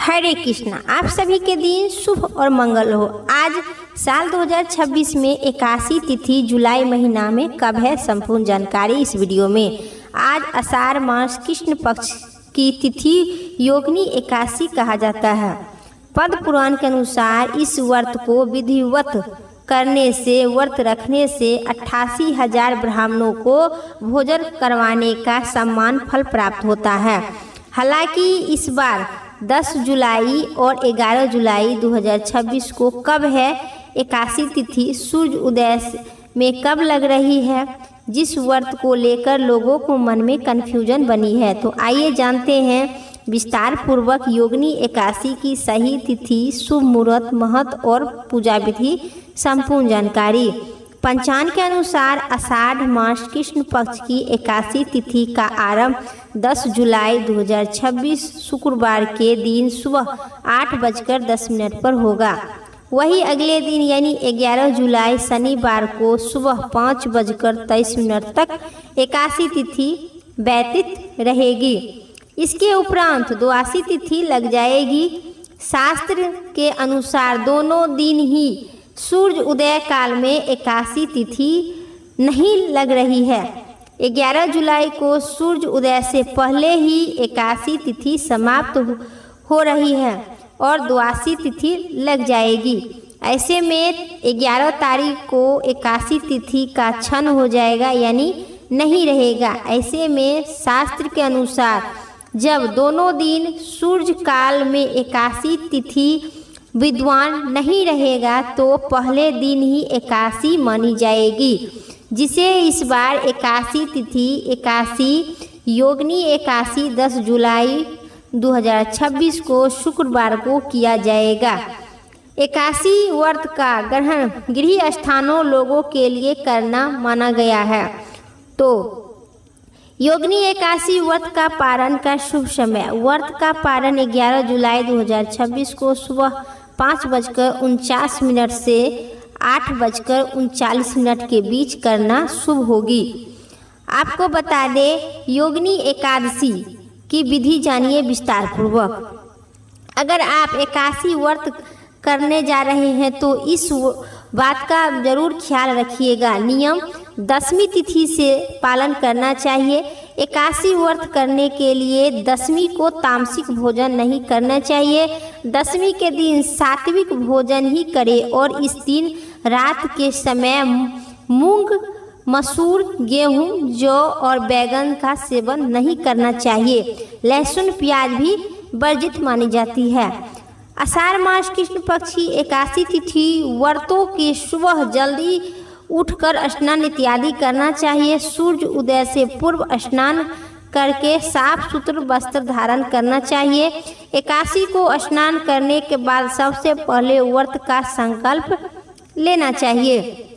हरे कृष्णा। आप सभी के दिन शुभ और मंगल हो। आज साल 2026 में 81 तिथि जुलाई महीना में कब है, संपूर्ण जानकारी इस वीडियो में। आज आषाढ़ मास कृष्ण पक्ष की तिथि योगिनी एकादशी कहा जाता है। पद्म पुराण के अनुसार इस व्रत को विधिवत करने से, व्रत रखने से 88,000 ब्राह्मणों को भोजन करवाने का सम्मान फल प्राप्त होता है। हालांकि इस बार 10 जुलाई और 11 जुलाई 2026 को कब है एकादशी तिथि, सूर्य उदय में कब लग रही है, जिस व्रत को लेकर लोगों को मन में कन्फ्यूजन बनी है। तो आइए जानते हैं विस्तार पूर्वक योगिनी एकादशी की सही तिथि, शुभ मुहूर्त, महत्व और पूजा विधि संपूर्ण जानकारी। पंचांग के अनुसार आषाढ़ मास कृष्ण पक्ष की एकादशी तिथि का आरंभ 10 जुलाई 2026 शुक्रवार के दिन सुबह 8:10 पर होगा। वही अगले दिन यानी 11 जुलाई शनिवार को सुबह 5:23 तक एकादशी तिथि व्यतीत रहेगी। इसके उपरांत द्वादशी तिथि लग जाएगी। शास्त्र के अनुसार दोनों दिन ही सूर्य उदय काल में एकादशी तिथि नहीं लग रही है। 11 जुलाई को सूर्य उदय से पहले ही एकादशी तिथि समाप्त हो रही है और द्वादशी तिथि लग जाएगी। ऐसे में 11 तारीख को एकादशी तिथि का क्षण हो जाएगा यानी नहीं रहेगा। ऐसे में शास्त्र के अनुसार जब दोनों दिन सूर्य काल में एकादशी तिथि विद्वान नहीं रहेगा तो पहले दिन ही एकादशी मानी जाएगी, जिसे इस बार एकादशी तिथि एकादशी योगिनी एकादशी 10 जुलाई 2026 को शुक्रवार को किया जाएगा। एकादशी व्रत का ग्रहण गृह स्थानों लोगों के लिए करना माना गया है। तो योगिनी एकादशी व्रत का पारण का शुभ समय। व्रत का पारण 11 जुलाई 2026 को सुबह 5:49 से 8:39 के बीच करना शुभ होगी। आपको बता दें योगिनी एकादशी की विधि जानिए विस्तार पूर्वक। अगर आप एकादशी व्रत करने जा रहे हैं तो इस बात का जरूर ख्याल रखिएगा। नियम 10वीं तिथि से पालन करना चाहिए। एकादशी व्रत करने के लिए 10वीं को तामसिक भोजन नहीं करना चाहिए। 10वीं के दिन सात्विक भोजन ही करें और इस दिन रात के समय मूंग, मसूर, गेहूं, जौ और बैगन का सेवन नहीं करना चाहिए। लहसुन, प्याज भी वर्जित मानी जाती है। आषाढ़ मास कृष्ण पक्ष की एकादशी तिथि व्रतों के सुबह जल्दी उठकर स्नान इत्यादि करना चाहिए। सूर्य उदय से पूर्व स्नान करके साफ सुथरे वस्त्र धारण करना चाहिए। एकादशी को स्नान करने के बाद सबसे पहले व्रत का संकल्प लेना चाहिए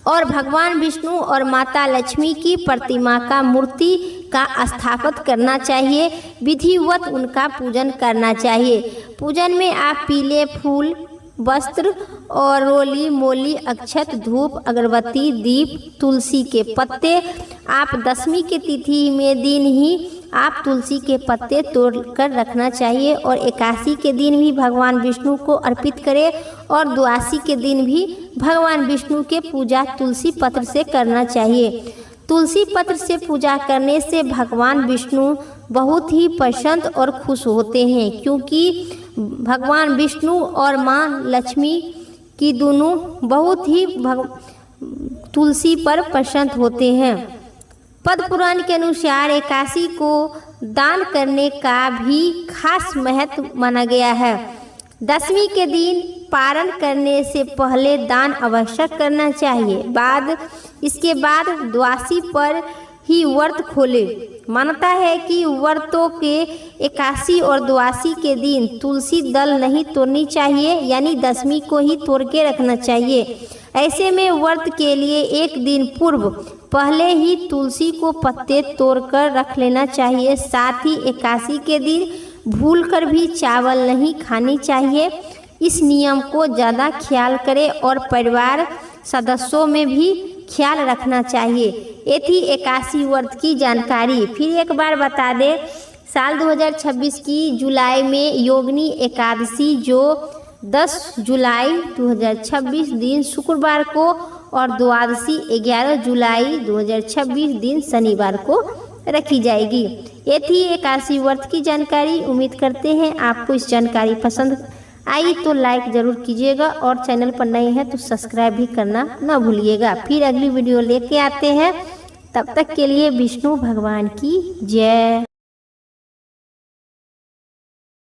और भगवान विष्णु और माता लक्ष्मी की प्रतिमा का मूर्ति का स्थापित करना चाहिए। विधिवत उनका पूजन करना चाहिए। पूजन में आप पीले फूल, वस्त्र और रोली, मोली, अक्षत, धूप, अगरबत्ती, दीप, तुलसी के पत्ते। आप 10वीं के तिथि में दिन ही आप तुलसी के पत्ते तोड़कर रखना चाहिए और एकादशी के दिन भी भगवान विष्णु को अर्पित करें और द्वादशी के दिन भी भगवान विष्णु के पूजा तुलसी पत्र से करना चाहिए। तुलसी पत्र से पूजा करने से भगवान विष्णु बहुत ही प्रसन्न और खुश होते हैं, क्योंकि भगवान विष्णु और माँ लक्ष्मी की दोनों बहुत ही तुलसी पर प्रसन्न होते हैं। पद्म पुराण के अनुसार एकादशी को दान करने का भी खास महत्व माना गया है। 10वीं के दिन पारण करने से पहले दान अवश्य करना चाहिए। इसके बाद द्वादशी पर ही व्रत खोले। मानता है कि व्रतों के एकादशी और द्वादशी के दिन तुलसी दल नहीं तोड़नी चाहिए, यानी 10वीं को ही तोड़ के रखना चाहिए। ऐसे में व्रत के लिए एक दिन पूर्व पहले ही तुलसी को पत्ते तोड़कर रख लेना चाहिए। साथ ही एकादशी के दिन भूलकर भी चावल नहीं खानी चाहिए। इस नियम को ज़्यादा ख्याल करें और परिवार सदस्यों में भी ख्याल रखना चाहिए। ये थी एकादशी व्रत की जानकारी। फिर एक बार बता दें साल 2026 की जुलाई में योगिनी एकादशी जो 10 जुलाई 2026 दिन शुक्रवार को और द्वादशी 11 जुलाई 2026 दिन शनिवार को रखी जाएगी। ये थी एकादशी व्रत की जानकारी। उम्मीद करते हैं आपको इस जानकारी पसंद आई तो लाइक ज़रूर कीजिएगा और चैनल पर नए हैं तो सब्सक्राइब भी करना ना भूलिएगा। फिर अगली वीडियो लेके आते हैं, तब तक के लिए विष्णु भगवान की जय।